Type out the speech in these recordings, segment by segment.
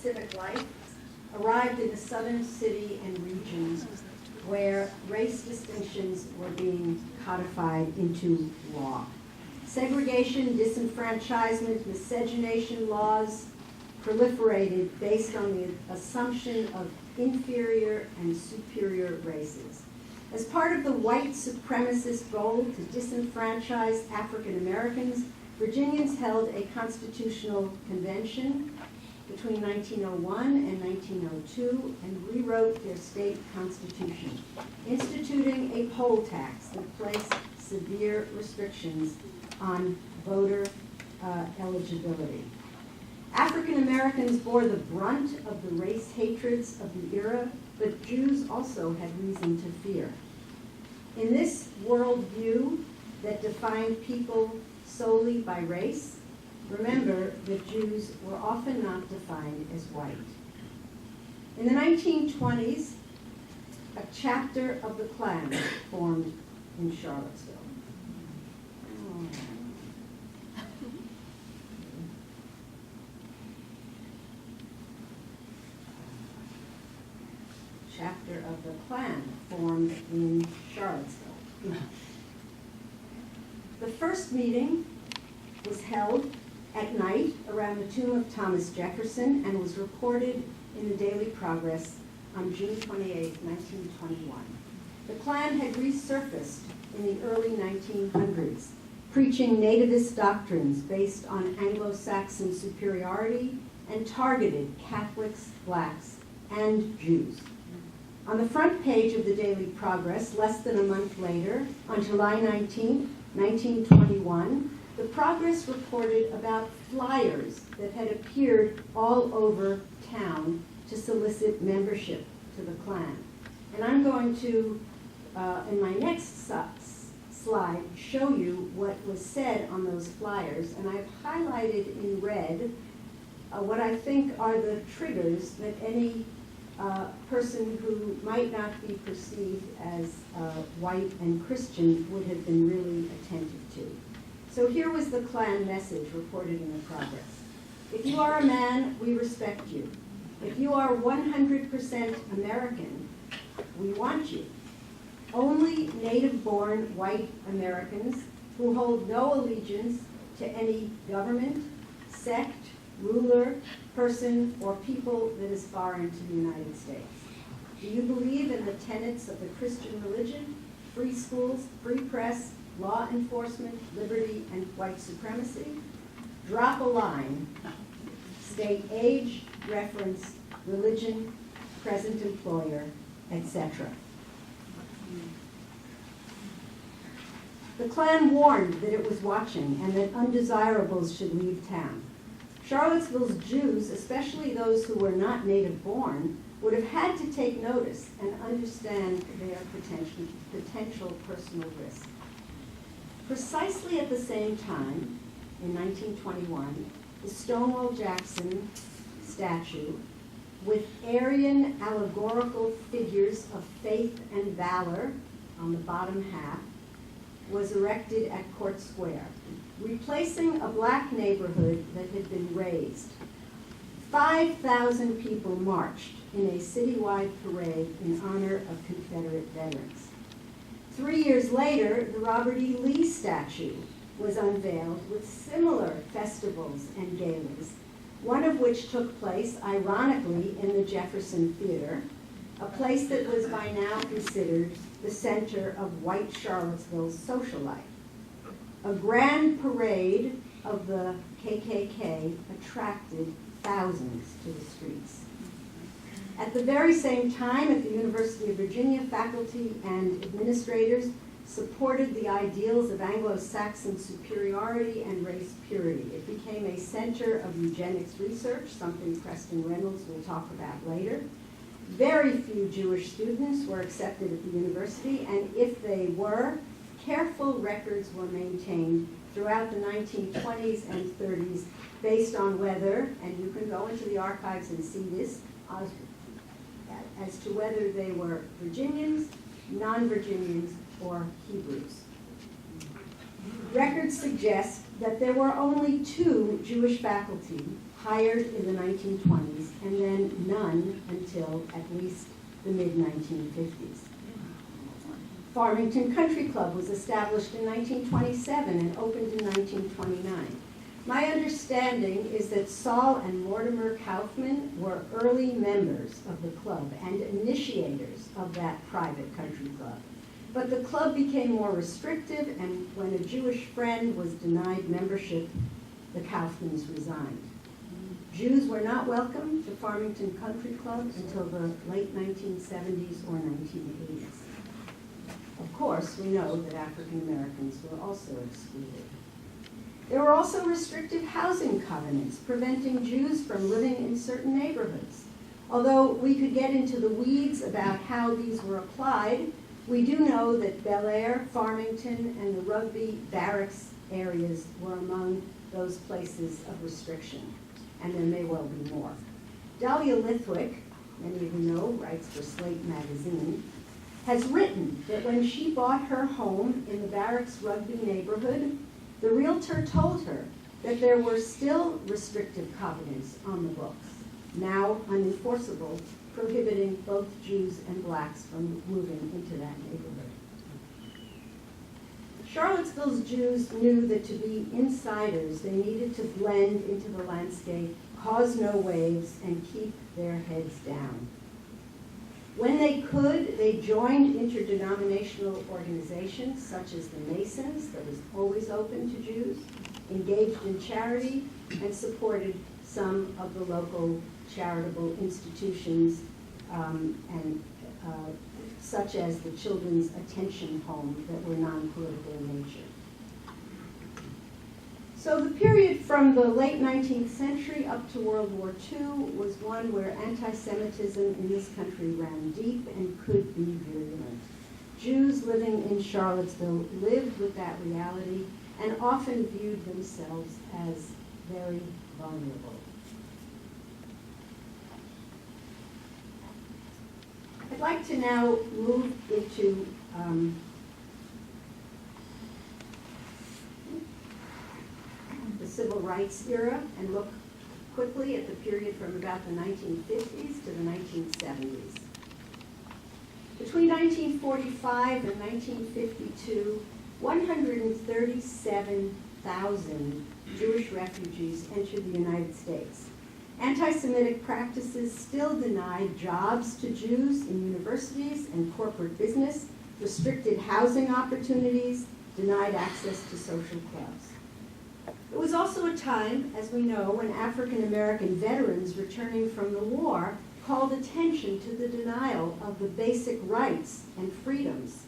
civic life, arrived in the southern city and regions where race distinctions were being codified into law. Segregation, disenfranchisement, miscegenation laws proliferated based on the assumption of inferior and superior races. As part of the white supremacist goal to disenfranchise African Americans, Virginians held a constitutional convention between 1901 and 1902 and rewrote their state constitution, instituting a poll tax that placed severe restrictions on voter eligibility. African Americans bore the brunt of the race hatreds of the era, but Jews also had reason to fear. In this worldview that defined people solely by race, remember that Jews were often not defined as white. In the 1920s, a chapter of the Klan formed in Charlottesville. Chapter of the Klan formed in Charlottesville. The first meeting was held at night around the tomb of Thomas Jefferson and was reported in the Daily Progress on June 28, 1921. The Klan had resurfaced in the early 1900s, preaching nativist doctrines based on Anglo-Saxon superiority and targeted Catholics, blacks, and Jews. On the front page of the Daily Progress, less than a month later, on July 19, 1921, the Progress reported about flyers that had appeared all over town to solicit membership to the Klan. And I'm going to, in my next slide, show you what was said on those flyers. And I've highlighted in red what I think are the triggers that any person who might not be perceived as white and Christian would have been really attentive to. So here was the Klan message reported in the Progress. If you are a man, we respect you. If you are 100% American, we want you. Only native-born white Americans who hold no allegiance to any government, sect, ruler, person, or people that is foreign to the United States. Do you believe in the tenets of the Christian religion, free schools, free press, law enforcement, liberty, and white supremacy? Drop a line. State age, reference, religion, present employer, etc. The Klan warned that it was watching and that undesirables should leave town. Charlottesville's Jews, especially those who were not native-born, would have had to take notice and understand their potential personal risk. Precisely at the same time, in 1921, the Stonewall Jackson statue, with Aryan allegorical figures of faith and valor on the bottom half, was erected at Court Square, replacing a black neighborhood that had been razed. 5,000 people marched in a citywide parade in honor of Confederate veterans. 3 years later, the Robert E. Lee statue was unveiled with similar festivals and galas, one of which took place, ironically, in the Jefferson Theater, a place that was by now considered the center of white Charlottesville's social life. A grand parade of the KKK attracted thousands to the streets. At the very same time, at the University of Virginia, faculty and administrators supported the ideals of Anglo-Saxon superiority and race purity. It became a center of eugenics research, something Preston Reynolds will talk about later. Very few Jewish students were accepted at the university, and if they were, careful records were maintained throughout the 1920s and 30s based on whether, and you can go into the archives and see this, as to whether they were Virginians, non-Virginians, or Hebrews. Records suggest that there were only 2 Jewish faculty hired in the 1920s, and then none until at least the mid-1950s. Farmington Country Club was established in 1927 and opened in 1929. My understanding is that Saul and Mortimer Kaufman were early members of the club and initiators of that private country club. But the club became more restrictive, and when a Jewish friend was denied membership, the Kaufmans resigned. Jews were not welcome to Farmington Country Club until the late 1970s or 1980s. Of course, we know that African Americans were also excluded. There were also restrictive housing covenants preventing Jews from living in certain neighborhoods. Although we could get into the weeds about how these were applied, we do know that Bel Air, Farmington, and the Rugby Barracks areas were among those places of restriction, and there may well be more. Dahlia Lithwick, many of you know, writes for Slate magazine, has written that when she bought her home in the Barracks Rugby neighborhood, the realtor told her that there were still restrictive covenants on the books, now unenforceable, prohibiting both Jews and blacks from moving into that neighborhood. Charlottesville's Jews knew that to be insiders, they needed to blend into the landscape, cause no waves, and keep their heads down. When they could, they joined interdenominational organizations such as the Masons, that was always open to Jews, engaged in charity, and supported some of the local charitable institutions, such as the Children's Attention Home, that were non-political in nature. So the period from the late 19th century up to World War II was one where anti-Semitism in this country ran deep and could be virulent. Jews living in Charlottesville lived with that reality and often viewed themselves as very vulnerable. I'd like to now move into the civil rights era and look quickly at the period from about the 1950s to the 1970s. Between 1945 and 1952, 137,000 Jewish refugees entered the United States. Anti-Semitic practices still denied jobs to Jews in universities and corporate business, restricted housing opportunities, denied access to social clubs. It was also a time, as we know, when African American veterans returning from the war called attention to the denial of the basic rights and freedoms.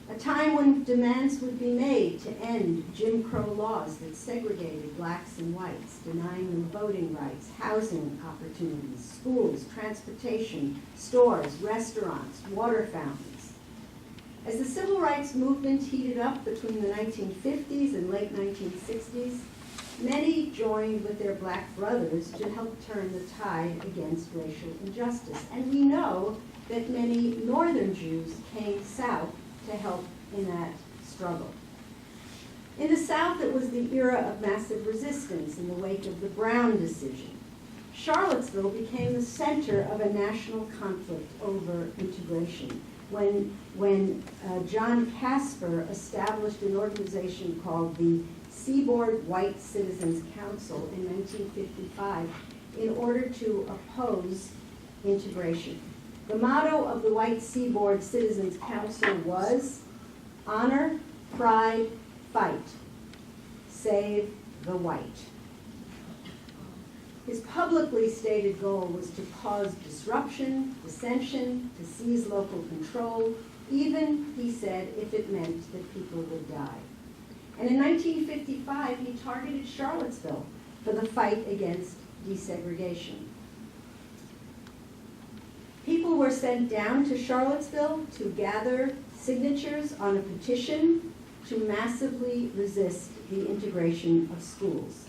A time when demands would be made to end Jim Crow laws that segregated blacks and whites, denying them voting rights, housing opportunities, schools, transportation, stores, restaurants, water fountains. As the civil rights movement heated up between the 1950s and late 1960s, many joined with their black brothers to help turn the tide against racial injustice. And we know that many northern Jews came south to help in that struggle. In the South, it was the era of massive resistance in the wake of the Brown decision. Charlottesville became the center of a national conflict over integration when John Casper established an organization called the Seaboard White Citizens Council in 1955 in order to oppose integration. The motto of the White Seaboard Citizens Council was, honor, pride, fight, save the white. His publicly stated goal was to cause disruption, dissension, to seize local control, even, he said, if it meant that people would die. And in 1955, he targeted Charlottesville for the fight against desegregation. People were sent down to Charlottesville to gather signatures on a petition to massively resist the integration of schools.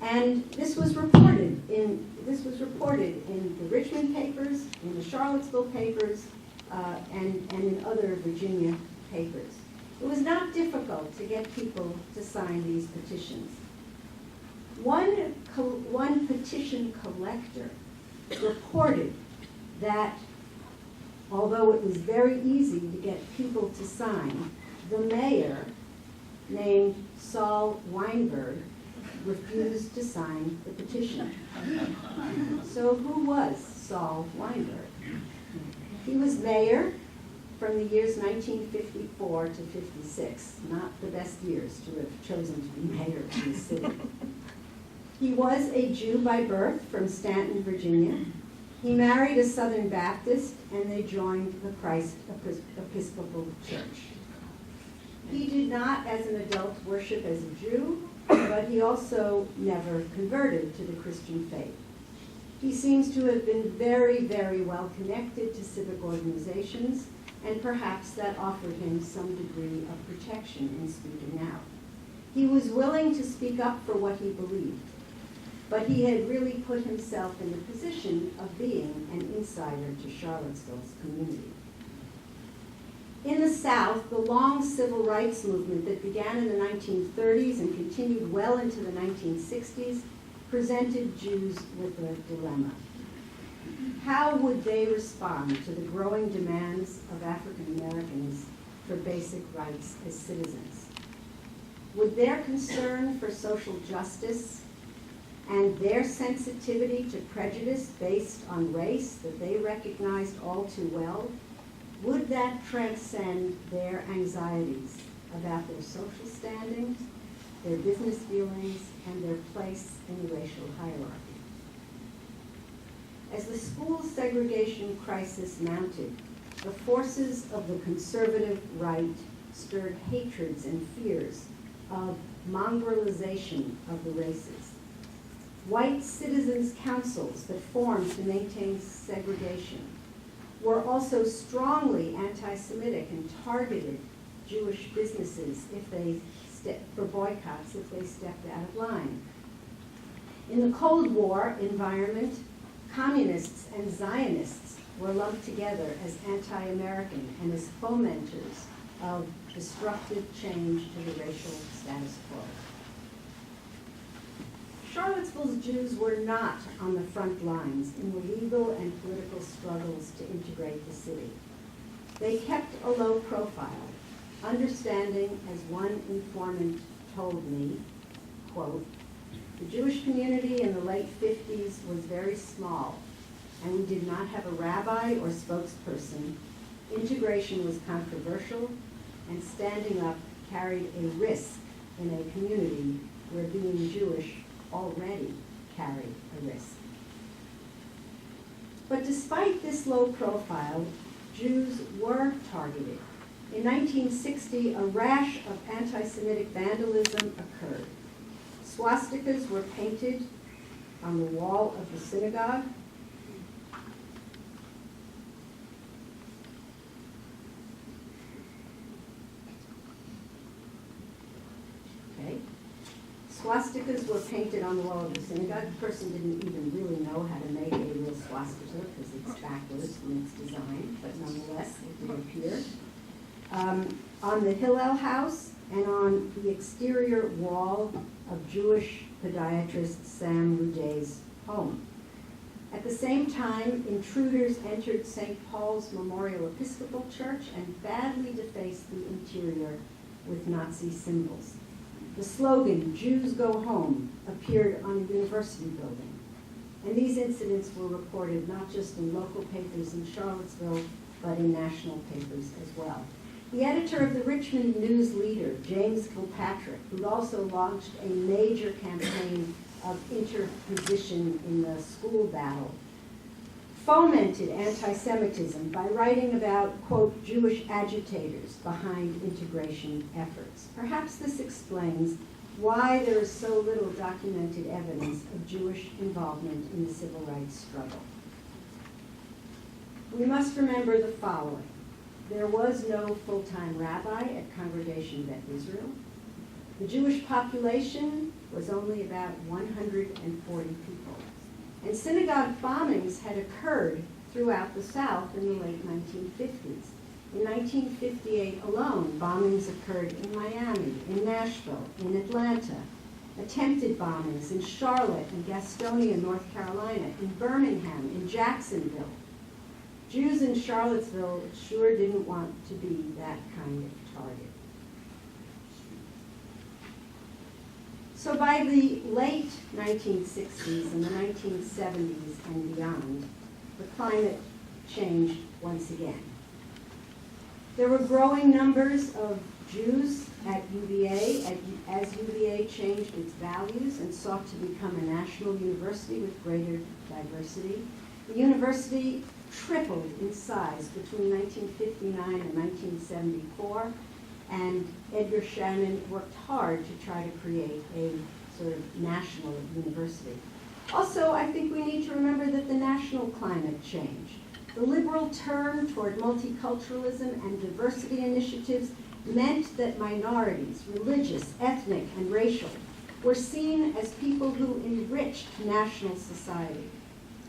And this was reported in the Richmond papers, in the Charlottesville papers, and in other Virginia papers. It was not difficult to get people to sign these petitions. One petition collector reported that although it was very easy to get people to sign, the mayor, named Saul Weinberg, refused to sign the petition. So who was Saul Weinberg? He was mayor from the years 1954 to 56, not the best years to have chosen to be mayor of the city. He was a Jew by birth from Stanton, Virginia. He married a Southern Baptist, and they joined the Christ Episcopal Church. He did not, as an adult, worship as a Jew, but he also never converted to the Christian faith. He seems to have been very, very well connected to civic organizations, and perhaps that offered him some degree of protection in speaking out. He was willing to speak up for what he believed, but he had really put himself in the position of being an insider to Charlottesville's community. In the South, the long civil rights movement that began in the 1930s and continued well into the 1960s presented Jews with a dilemma. How would they respond to the growing demands of African Americans for basic rights as citizens? Would their concern for social justice and their sensitivity to prejudice based on race that they recognized all too well, would that transcend their anxieties about their social standing, their business dealings, and their place in the racial hierarchy? As the school segregation crisis mounted, the forces of the conservative right stirred hatreds and fears of mongrelization of the races. White citizens' councils that formed to maintain segregation were also strongly anti-Semitic and targeted Jewish businesses for boycotts if they stepped out of line. In the Cold War environment, communists and Zionists were lumped together as anti-American and as fomenters of destructive change to the racial status quo. Charlottesville's Jews were not on the front lines in the legal and political struggles to integrate the city. They kept a low profile, understanding, as one informant told me, quote, "The Jewish community in the late 50s was very small, and we did not have a rabbi or spokesperson. Integration was controversial, and standing up carried a risk in a community where being Jewish already carried a risk." But despite this low profile, Jews were targeted. In 1960, a rash of anti-Semitic vandalism occurred. Swastikas were painted on the wall of the synagogue. Swastikas were painted on the wall of the synagogue. The person didn't even really know how to make a real swastika because it's backwards in its design, but nonetheless, it did appear. On the Hillel House and on the exterior wall of Jewish podiatrist Sam Ruday's home. At the same time, intruders entered St. Paul's Memorial Episcopal Church and badly defaced the interior with Nazi symbols. The slogan, "Jews go home," appeared on a university building. And these incidents were reported not just in local papers in Charlottesville, but in national papers as well. The editor of the Richmond News Leader, James Kilpatrick, who also launched a major campaign of interposition in the school battle, fomented anti-Semitism by writing about, quote, Jewish agitators behind integration efforts. Perhaps this explains why there is so little documented evidence of Jewish involvement in the civil rights struggle. We must remember the following. There was no full-time rabbi at Congregation Beth Israel. The Jewish population was only about 140 people. And synagogue bombings had occurred throughout the South in the late 1950s. In 1958 alone, bombings occurred in Miami, in Nashville, in Atlanta, attempted bombings in Charlotte and Gastonia, North Carolina, in Birmingham, in Jacksonville. Jews in Charlottesville sure didn't want to be that kind of target. So by the late 1960s and the 1970s and beyond, the climate changed once again. There were growing numbers of Jews at UVA as UVA changed its values and sought to become a national university with greater diversity. The university tripled in size between 1959 and 1974, and Edgar Shannon worked hard to try to create a sort of national university. Also, I think we need to remember that the national climate changed. The liberal turn toward multiculturalism and diversity initiatives meant that minorities, religious, ethnic, and racial, were seen as people who enriched national society.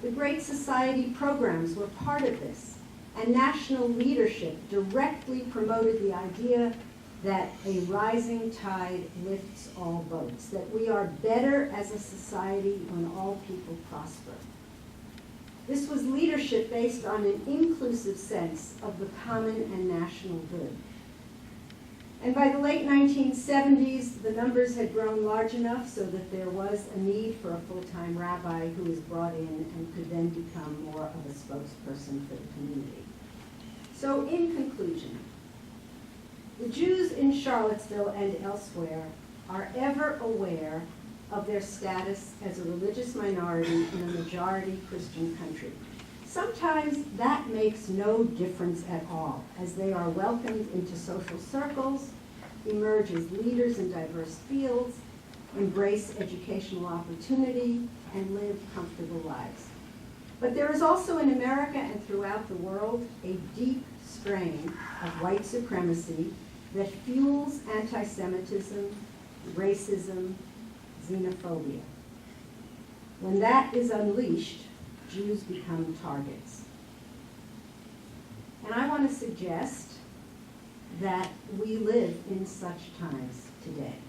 The Great Society programs were part of this, and national leadership directly promoted the idea that a rising tide lifts all boats, that we are better as a society when all people prosper. This was leadership based on an inclusive sense of the common and national good. And by the late 1970s, the numbers had grown large enough so that there was a need for a full-time rabbi who was brought in and could then become more of a spokesperson for the community. So in conclusion, the Jews in Charlottesville and elsewhere are ever aware of their status as a religious minority in a majority Christian country. Sometimes that makes no difference at all, as they are welcomed into social circles, emerge as leaders in diverse fields, embrace educational opportunity, and live comfortable lives. But there is also in America and throughout the world a deep strain of white supremacy that fuels anti-Semitism, racism, xenophobia. When that is unleashed, Jews become targets. And I want to suggest that we live in such times today.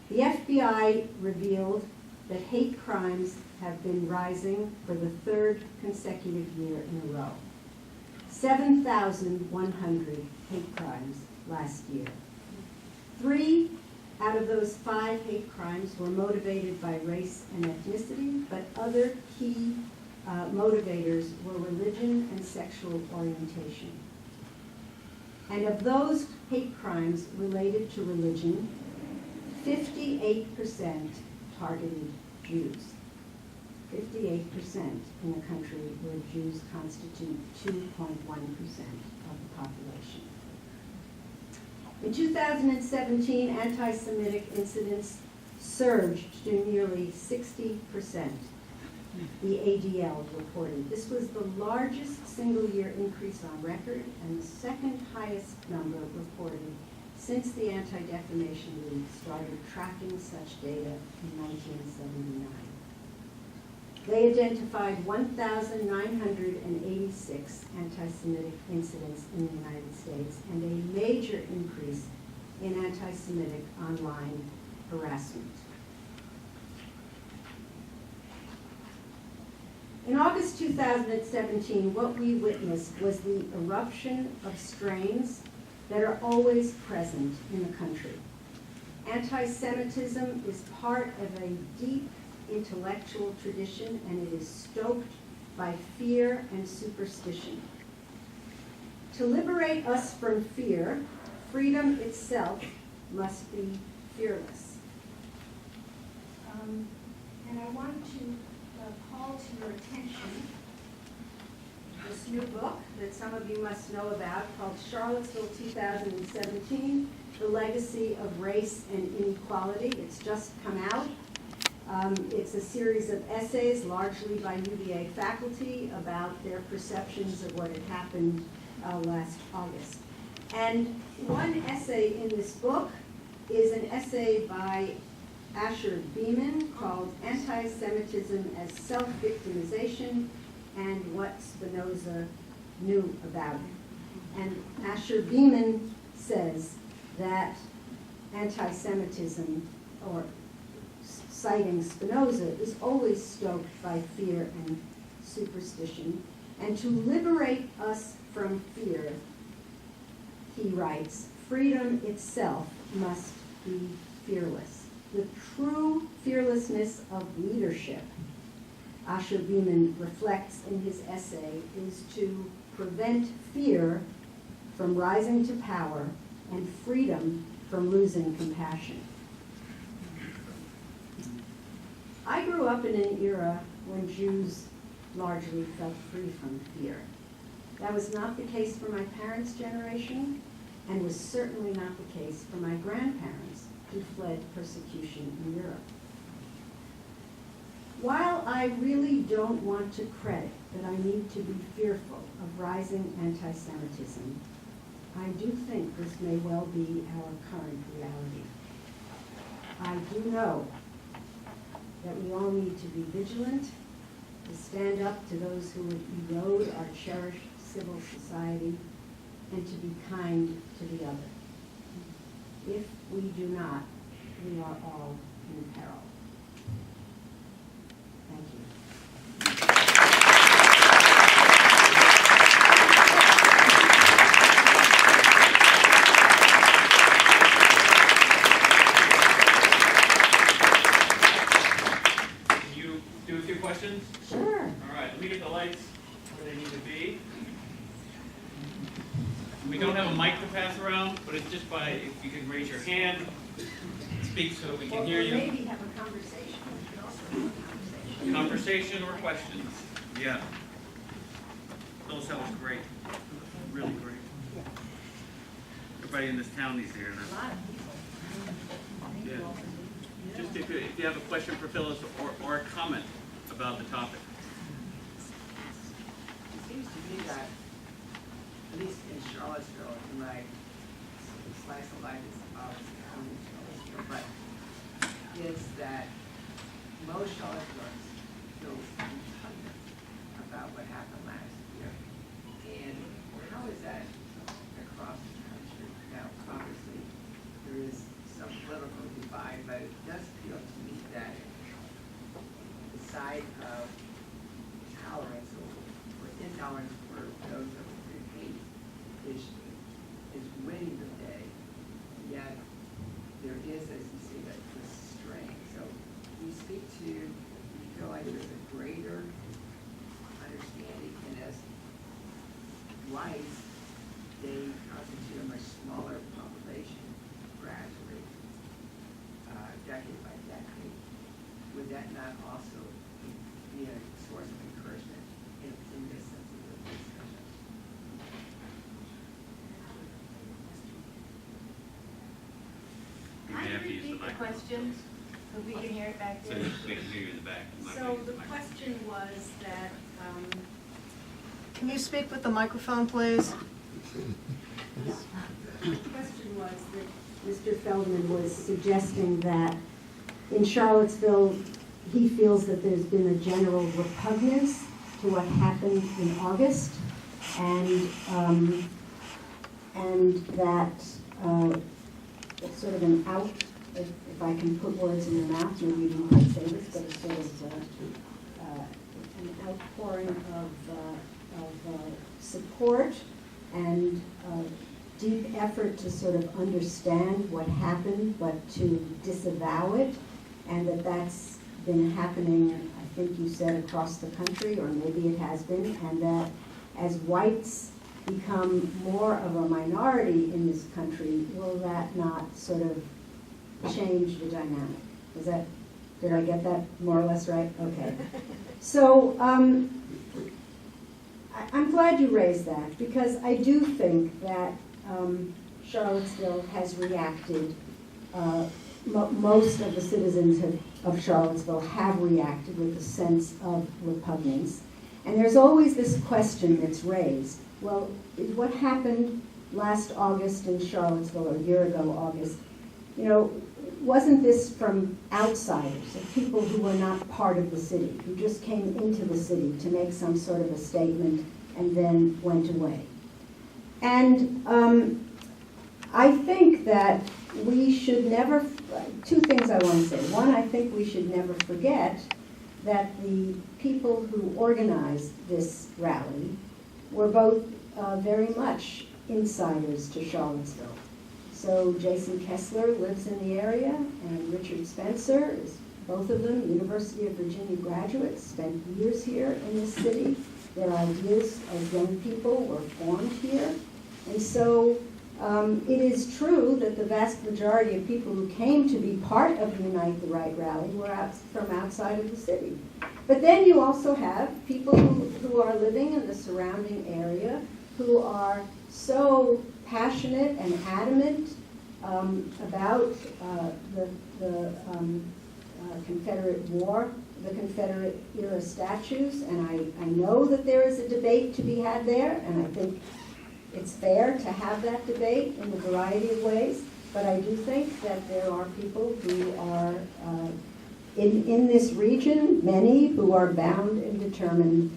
The FBI revealed that hate crimes have been rising for the third consecutive year in a row. 7,100 hate crimes last year. 3 out of those 5 hate crimes were motivated by race and ethnicity, but other key motivators were religion and sexual orientation. And of those hate crimes related to religion, 58% targeted Jews. 58% in a country where Jews constitute 2.1% of the population. In 2017, anti-Semitic incidents surged to nearly 60%, the ADL reported. This was the largest single-year increase on record and the second highest number reported since the Anti-Defamation League started tracking such data in 1979. They identified 1,986 anti-Semitic incidents in the United States and a major increase in anti-Semitic online harassment. In August 2017, what we witnessed was the eruption of strains that are always present in the country. Anti-Semitism is part of a deep intellectual tradition, and it is stoked by fear and superstition. To liberate us from fear, freedom itself must be fearless. And I want to call to your attention this new book that some of you must know about called Charlottesville 2017, The Legacy of Race and Inequality. It's just come out. It's a series of essays, largely by UVA faculty, about their perceptions of what had happened last August. And one essay in this book is an essay by Asher Beeman called Anti-Semitism as Self-Victimization and What Spinoza Knew About It. And Asher Beeman says that anti-Semitism or citing Spinoza, is always stoked by fear and superstition. And to liberate us from fear, he writes, freedom itself must be fearless. The true fearlessness of leadership, Asher Beeman reflects in his essay, is to prevent fear from rising to power and freedom from losing compassion. I grew up in an era when Jews largely felt free from fear. That was not the case for my parents' generation, and was certainly not the case for my grandparents who fled persecution in Europe. While I really don't want to credit that I need to be fearful of rising anti-Semitism, I do think this may well be our current reality. I do know that we all need to be vigilant, to stand up to those who would erode our cherished civil society, and to be kind to the other. If we do not, we are all in peril. Thank you. Can you do a few questions? Sure. All right, let me get the lights where they need to be. We don't have a mic to pass around, but it's just by, if you can raise your hand, speak so we can hear Or you. maybe have a conversation. We could also have a conversation. Conversation or questions? Yeah. Phyllis, that was great. Really great. Everybody in this town needs to hear A that. lot of people. Yeah. Just if you have a question for Phyllis or a comment about the topic. It seems to me that, at least in Charlottesville, in my slice of life is obviously only in Charlottesville, but is that most Charlottesvilleans feel repugnant about what happened last year. And how is that across the country? Now, obviously, there is some political divide, but it does feel to me that the side of tolerance or intolerance for those of hate is winning the day, yet there is, as you say, that this strain. So you speak to, you feel like there's a greater understanding, and as whites, they constitute a much smaller population gradually, decade by decade. Would that not also be a source of encouragement in this sense of the discussion? You may Can have to you use the repeat the microphone. question so we can hear it back So there? we can hear you in the back. You might So wanna use the microphone. question was that, Can you speak with the microphone, please? The question was that Mr. Feldman was suggesting that in Charlottesville, he feels that there's been a general repugnance to what happened in August, and that it's sort of an out, if I can put words in your mouth, maybe you didn't quite say this, but it's sort of an outpouring of support and deep effort to sort of understand what happened, but to disavow it, and that's been happening, I think you said, across the country, or maybe it has been, and that as whites become more of a minority in this country, will that not sort of change the dynamic? Did I get that more or less right? Okay. So I'm glad you raised that, because I do think that Charlottesville has reacted, most of the citizens of Charlottesville have reacted with a sense of repugnance. And there's always this question that's raised, well, is what happened last August in Charlottesville, or a year ago August, wasn't this from outsiders, of people who were not part of the city, who just came into the city to make some sort of a statement and then went away? And I think that we should never two things I want to say. One, I think we should never forget that the people who organized this rally were both very much insiders to Charlottesville. So Jason Kessler lives in the area, and Richard Spencer is both of them University of Virginia graduates, spent years here in this city. Their ideas as young people were formed here. And so it is true that the vast majority of people who came to be part of the Unite the Right rally were from outside of the city. But then you also have people who are living in the surrounding area who are so passionate and adamant about the Confederate War, the Confederate era statues, and I know that there is a debate to be had there, and I think it's fair to have that debate in a variety of ways, but I do think that there are people who are in this region, many who are bound and determined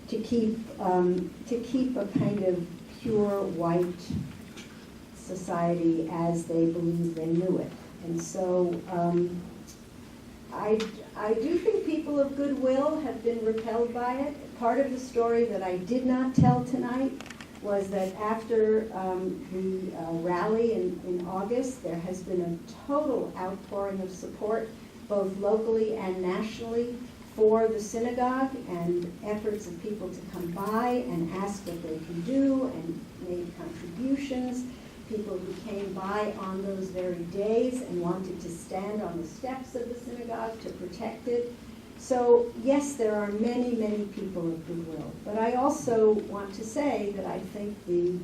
to keep a kind of pure white society as they believe they knew it. And so I do think people of goodwill have been repelled by it. Part of the story that I did not tell tonight was that after the rally in August, there has been a total outpouring of support, both locally and nationally, for the synagogue, and efforts of people to come by and ask what they can do and made contributions. People who came by on those very days and wanted to stand on the steps of the synagogue to protect it. So yes, there are many, many people of goodwill. But I also want to say that I think the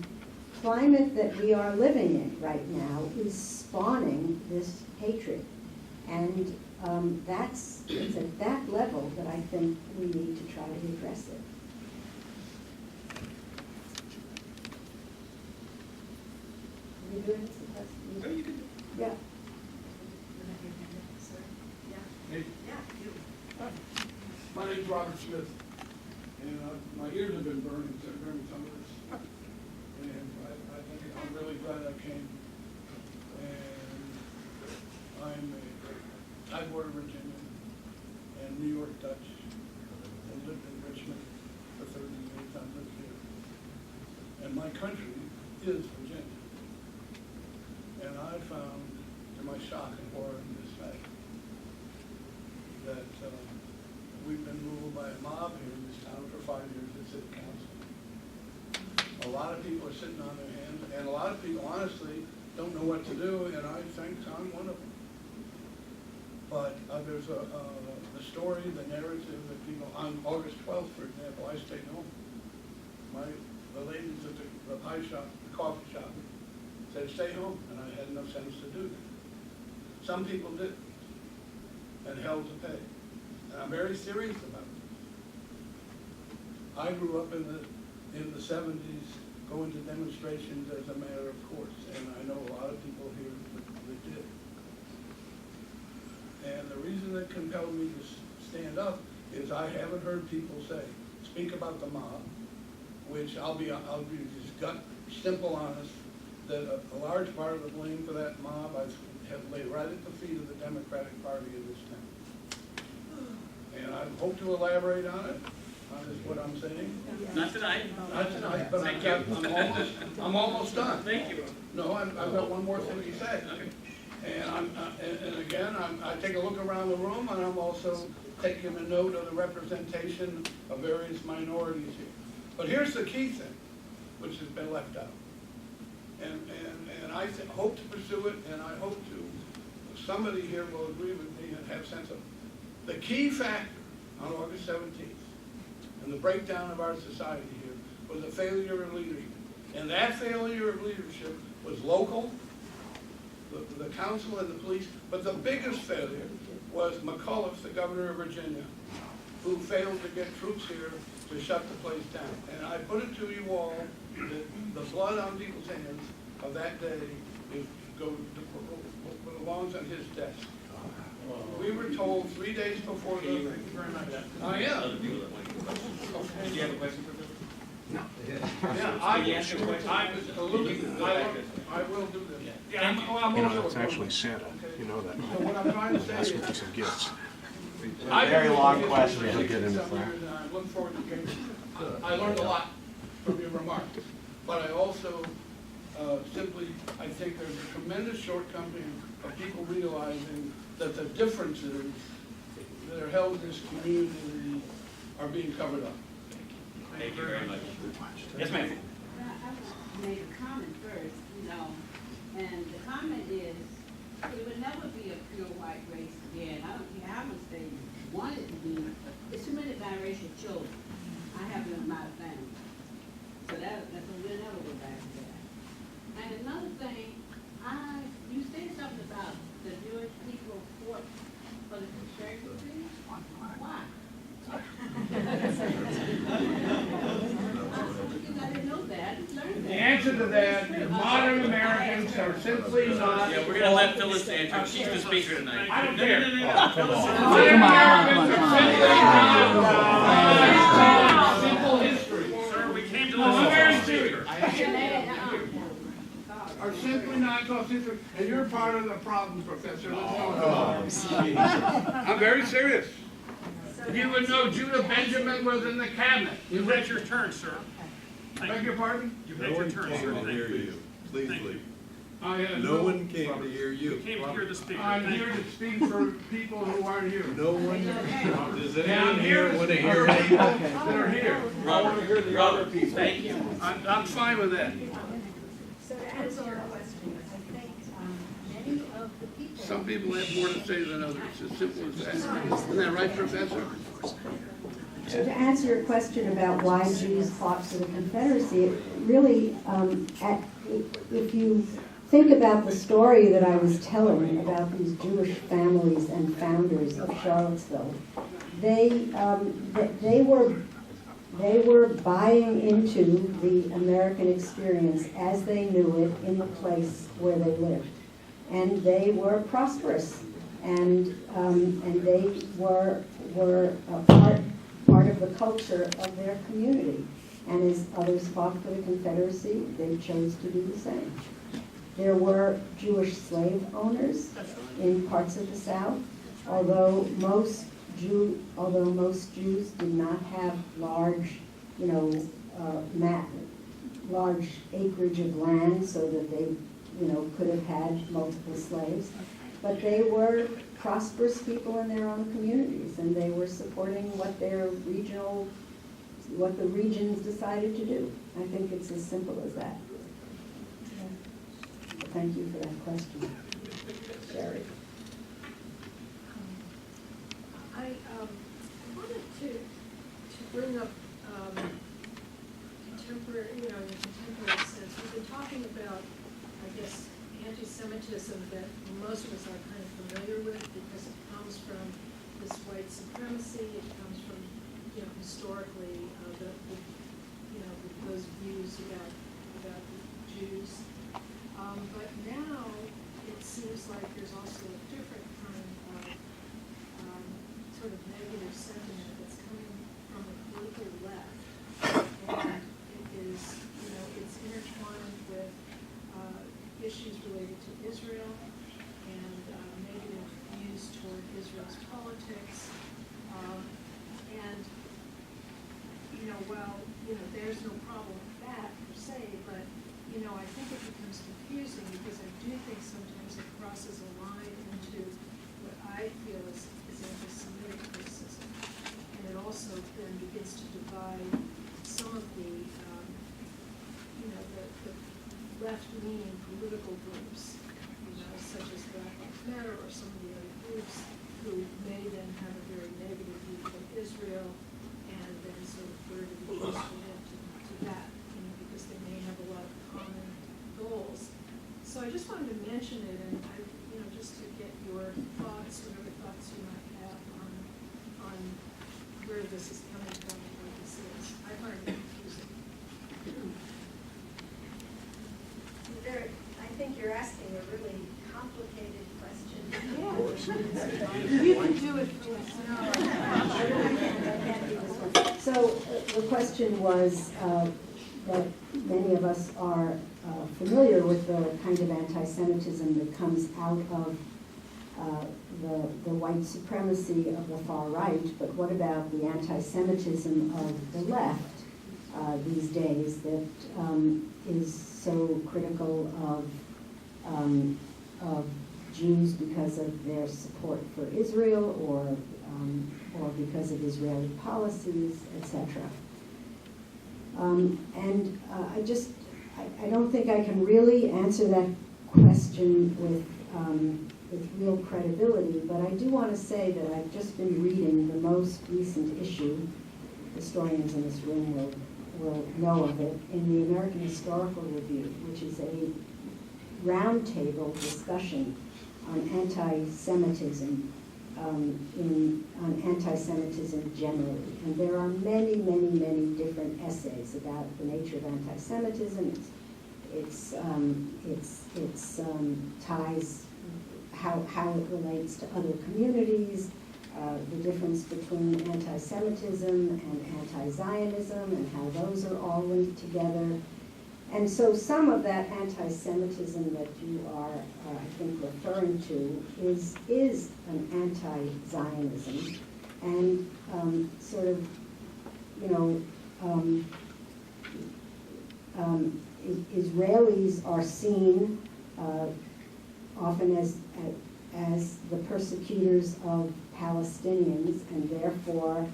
climate that we are living in right now is spawning this hatred. And it's at that level that I think we need to try to address it. Are you doing this? Oh, you can. Yeah. Hey. My name's Robert Smith, and my ears have been burning during some of this. And I think I'm really glad I came. And I'm a Tidewater Virginian and New York Dutch, and lived in Richmond for 30 years. I lived here. And my country is Virginia. And I found, to my shock and horror and dismay, that we've been ruled by a mob here in this town for 5 years at city council. A lot of people are sitting on their hands, and a lot of people, honestly, don't know what to do, and I think I'm one of them. But there's the story, the narrative that people, on August 12th, for example, I stayed home. The ladies at the pie shop, the coffee shop, said stay home, and I had no sense to do that. Some people did, and held to pay. And I'm very serious about it. I grew up in the 70s going to demonstrations as a matter of course, and I know a lot of people here that did. And the reason that compelled me to stand up is I haven't heard people speak about the mob, which I'll be just gut simple honest, that a large part of the blame for that mob I have laid right at the feet of the Democratic Party in this town. And I hope to elaborate on it, is what I'm saying. Not tonight. Not tonight, but Thank you. I'm almost done. Thank you. No, I've got one more thing to say. And and again, I take a look around the room, and I'm also taking a note of the representation of various minorities here. But here's the key thing, which has been left out. And I hope to pursue it, and I hope somebody here will agree with me and have sense of it. The key factor on August 17th and the breakdown of our society here was a failure of leadership. And that failure of leadership was local, the council and the police, but the biggest failure was McAuliffe, the governor of Virginia, who failed to get troops here to shut the place down. And I put it to you all that the blood on people's hands of that day belongs on his desk. We were told 3 days before the... Thank you very much. I am. Did you have a question for Phil? Yeah, Can you answer a question? I will do this. Yeah, I'm It's actually Santa. Okay. You know that. So what I'm trying to say Ask her for is, some gifts. I Very long question. I look forward to getting, I learned a lot from your remarks, but I also simply, I think there's a tremendous shortcoming of people realizing that the differences that are held in this community are being covered up. Thank you very much. Yes, ma'am. I made a comment first, and the comment is, it would never be a pure white race again. I don't care how much they want it to be. It's too many biracial children. I have them in my family. So that's we'll never go back to that. And another thing, you said something about the Jewish people fought for the Confederate. Why? I didn't know that. I learned that. The answer to that is modern Americans are simply not. Yeah, we're gonna let Phyllis answer. She's the speaker tonight. I don't care. Come on. Modern Americans are simply not simple history. Sir, we came to No, I'm listen very to the serious. speaker. Are simply not taught history, and you're part of the problem, Professor. I'm very serious. You would know Judah Benjamin was in the cabinet. You've had your turn, sir. Beg your pardon? You've had your turn, sir. to hear you. Please leave. I had No one came to hear We you. came to hear the speaker. I'm Thank here you. to speak for people who aren't here. No one, does And I'm anyone here here to want to speak hear for people you? that are here. Robert, thank you. I'm fine with that. So to answer your question, I think many of the people. Some people have more to say than others, as simple as that. Isn't that right, Professor? So to answer your question about why Jews fought for the Confederacy, it really, if you think about the story that I was telling about these Jewish families and founders of Charlottesville, they were buying into the American experience as they knew it in the place where they lived, and they were prosperous, and they were a part of the culture of their community. And as others fought for the Confederacy, they chose to do the same. There were Jewish slave owners in parts of the South, although most Jews did not have large, large acreage of land so that they, could have had multiple slaves. But they were prosperous people in their own communities, and they were supporting what the regions decided to do. I think it's as simple as that. Thank you for that question, Sherry. I wanted to bring up contemporary, in a contemporary sense. We've been talking about, I guess, anti-Semitism that most of us are kind of familiar with because it comes from this white supremacy. It comes from, historically, those views about the Jews. But now it seems like there's also a different kind of sort of negative sentiment that's coming from the political left, and it is, it's intertwined with issues related to Israel and negative views toward Israel's politics, and while there's no problem with that per se, but I think it becomes confusing because I do think sometimes it crosses a line into what I feel is anti-Semitic criticism, and it also then begins to divide some of the the left-leaning political groups, such as Black Lives Matter or some of the other groups who may then have a very negative view of Israel and then sort of where do the Jews fit into that, because they may have a lot of common goals. So I just wanted to mention it, and just to get your thoughts, whatever thoughts you might have on where this is coming from and what this is. I find it confusing. I think you're asking a really complicated question. You can do it for us. So the question was that many of us are familiar with the kind of anti-Semitism that comes out of the white supremacy of the far right, but what about the anti-Semitism of the left these days that is so critical of Jews because of their support for Israel or because of Israeli policies, etc. I don't think I can really answer that question with real credibility, but I do want to say that I've just been reading the most recent issue. Historians in this room will know of it, in the American Historical Review, which is a roundtable discussion on anti-Semitism, on anti-Semitism generally. And there are many, many, many different essays about the nature of anti-Semitism, its ties, how it relates to other communities, the difference between anti-Semitism and anti-Zionism, and how those are all linked together. And so some of that anti-Semitism that you are, I think, referring to is an anti-Zionism, and sort of, Israelis are seen often as the persecutors of Palestinians, and therefore,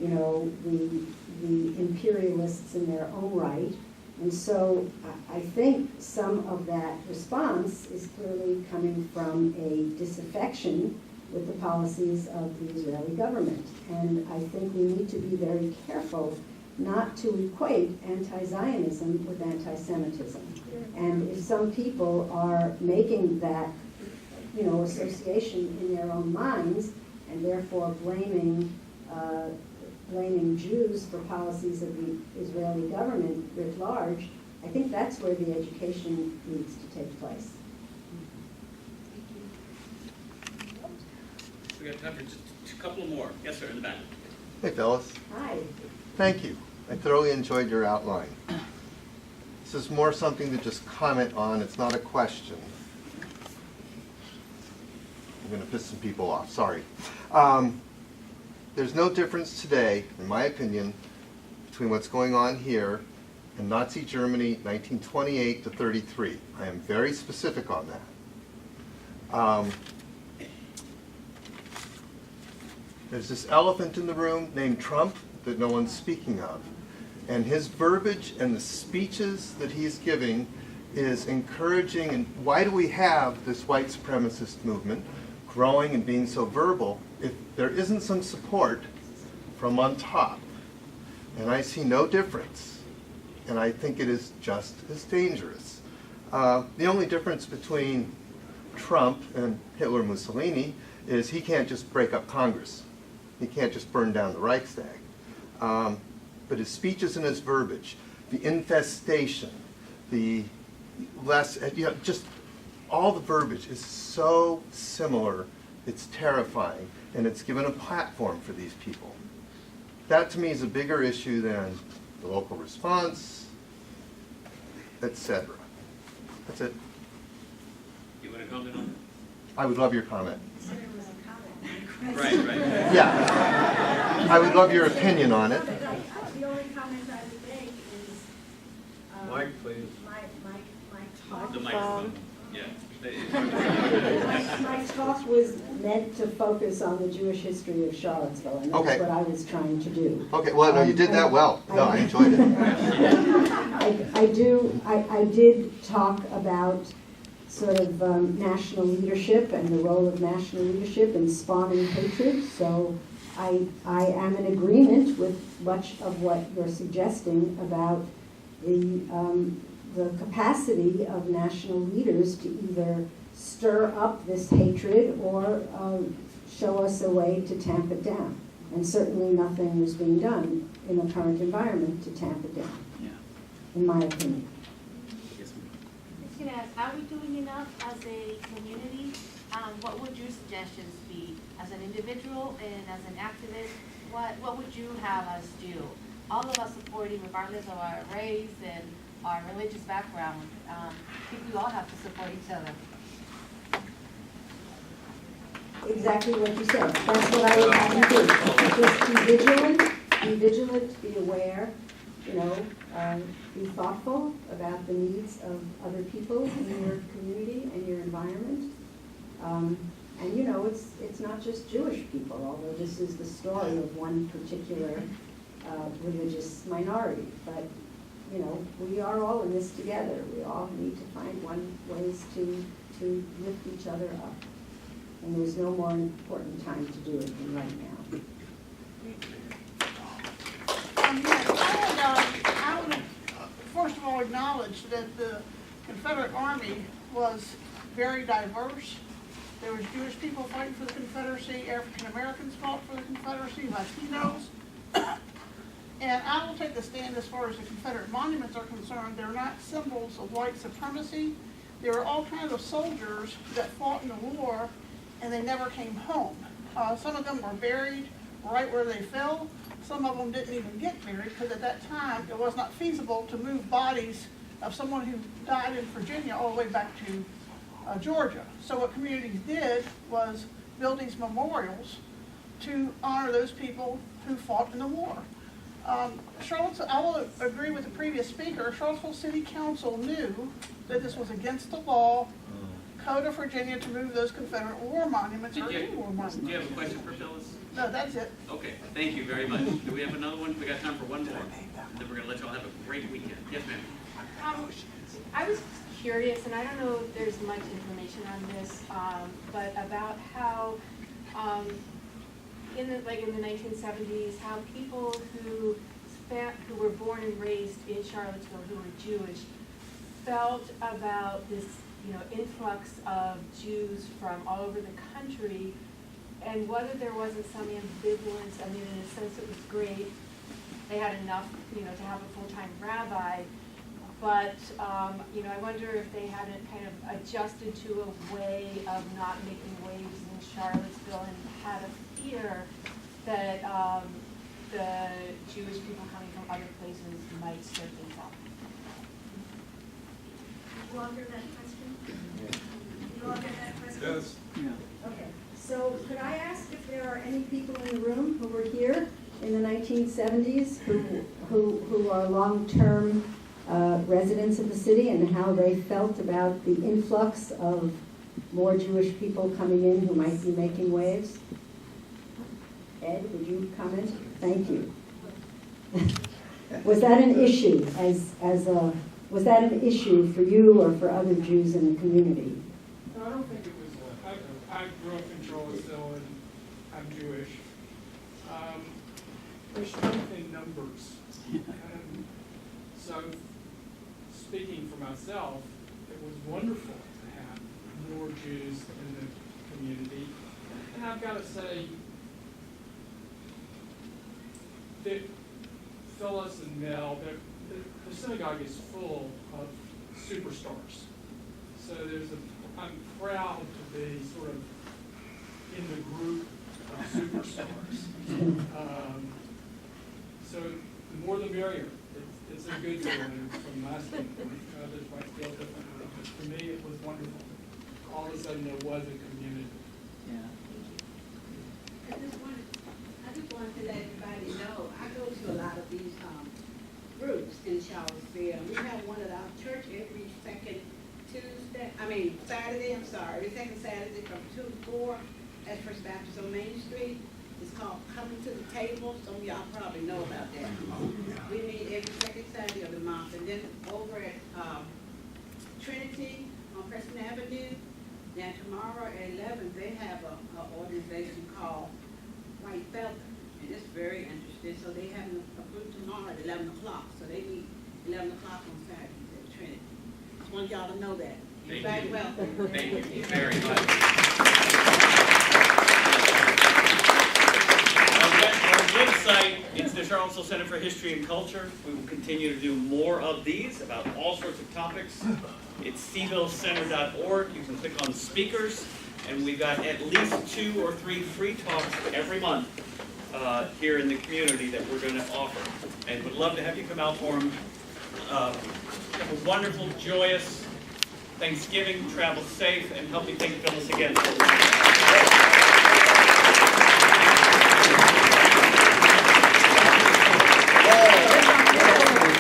the imperialists in their own right. And so I think some of that response is clearly coming from a disaffection with the policies of the Israeli government. And I think we need to be very careful not to equate anti-Zionism with anti-Semitism. And if some people are making that, association in their own minds, and therefore blaming Jews for policies of the Israeli government writ large, I think that's where the education needs to take place. We got time for just a couple more. Yes, sir, in the back. Hey, Phyllis. Hi. Thank you. I thoroughly enjoyed your outline. This is more something to just comment on. It's not a question. I'm going to piss some people off. Sorry. There's no difference today, in my opinion, between what's going on here and Nazi Germany, 1928 to 33. I am very specific on that. There's this elephant in the room named Trump that no one's speaking of. And his verbiage and the speeches that he's giving is encouraging. And why do we have this white supremacist movement growing and being so verbal if there isn't some support from on top? And I see no difference. And I think it is just as dangerous. The only difference between Trump and Hitler and Mussolini is he can't just break up Congress. He can't just burn down the Reichstag. But his speeches and his verbiage, the infestation, the less, just all the verbiage is so similar, it's terrifying, and it's given a platform for these people. That to me is a bigger issue than the local response, etc. That's it. You want to comment on I would love your comment. Consider it was a comment. that? Right. Yeah. I would love your opinion on it. The only comment I would make is, Mike, please. my talk. The microphone. Yeah. My talk was meant to focus on the Jewish history of Charlottesville, and that's Okay. what I was trying to do. Okay, well, no, you did that well. No, I enjoyed it. I did talk about sort of national leadership and the role of national leadership in spawning hatred, so I am in agreement with much of what you're suggesting about the capacity of national leaders to either stir up this hatred or show us a way to tamp it down. And certainly nothing is being done in the current environment to tamp it down, Yeah. in my opinion. Yes, ma'am. I was going to ask, are we doing enough as a community? What would your suggestions be as an individual and as an activist? What would you have us do? All of us supporting, regardless of our race and our religious background, I think we all have to support each other. exactly what you said. That's what I would have you do. Just be vigilant, be aware, you know, be thoughtful about the needs of other people in your community and your environment. And you know, it's not just Jewish people, although this is the story of one particular religious minority. But you know, we are all in this together. We all need to find ways to lift each other up. And there's no more important time to do it than right now. I would first of all acknowledge that the Confederate Army was very diverse. There was Jewish people fighting for the Confederacy, African Americans fought for the Confederacy, Latinos. And I will take the stand as far as the Confederate monuments are concerned. They're not symbols of white supremacy. There were all kinds of soldiers that fought in the war and they never came home. Some of them were buried right where they fell. Some of them didn't even get buried because at that time it was not feasible to move bodies of someone who died in Virginia all the way back to Georgia. So what communities did was build these memorials to honor those people who fought in the war. Charlottesville, I will agree with the previous speaker, Charlottesville City Council knew that this was against the law, Code of Virginia, to move those Confederate war monuments or any war monuments. Do you have a question for Phyllis? No, that's it. Okay, thank you very much. Do we have another one? We got time for one more. And then we're going to let you all have a great weekend. Yes, ma'am. I was curious, and I don't know if there's much information on this, but about how, in the 1970s, how people who were born and raised in Charlottesville, who were Jewish, felt about this, you know, influx of Jews from all over the country, and whether there wasn't some ambivalence. I mean, in a sense, it was great. They had enough, you know, to have a full-time rabbi. But, you know, I wonder if they hadn't kind of adjusted to a way of not making waves in Charlottesville and had a fear that the Jewish people coming from other places might stir things up. Longer that question? Longer that question? Yes. Okay, so could I ask if there are any people in the room who were here in the 1970s who are long-term residents of the city and how they felt about the influx of more Jewish people coming in who might be making waves? Ed, would you comment? Thank you. Was that an issue was that an issue for you or for other Jews in the community? No, I don't think it was. I grew up in Charlottesville and I'm Jewish. There's strength in numbers. So, speaking for myself, it was wonderful to have more Jews in the community. And I've got to say that Phyllis and Mel, the synagogue is full of superstars. So I'm proud to be sort of in the group of superstars. So the more the merrier. It's a good feeling from my standpoint. Others might feel differently, but for me it was wonderful. All of a sudden there was a community. Yeah. I just wanted to let everybody know, I go to a lot of these groups in Charlottesville. We have one at our church every second Saturday, every second Saturday from 2 to 4 at First Baptist on Main Street. It's called Coming to the Table. Some of y'all probably know about that. We meet every second Saturday of the month. And then over at Trinity on Preston Avenue, now tomorrow at 11, they have an organization called White Feather. And it's very interesting. So they have a group tomorrow at 11 o'clock. So they meet 11 o'clock on Saturdays at Trinity. Just want y'all to know that. You're very welcome. Thank you very much. Our website, it's the Charlottesville Center for History and Culture. We will continue to do more of these about all sorts of topics. It's cvillcenter.org. You can click on speakers, and we've got at least 2 or 3 free talks every month here in the community that we're going to offer. And would love to have you come out for them. Have a wonderful, joyous Thanksgiving. Travel safe, and help me thank Phyllis again. Amen.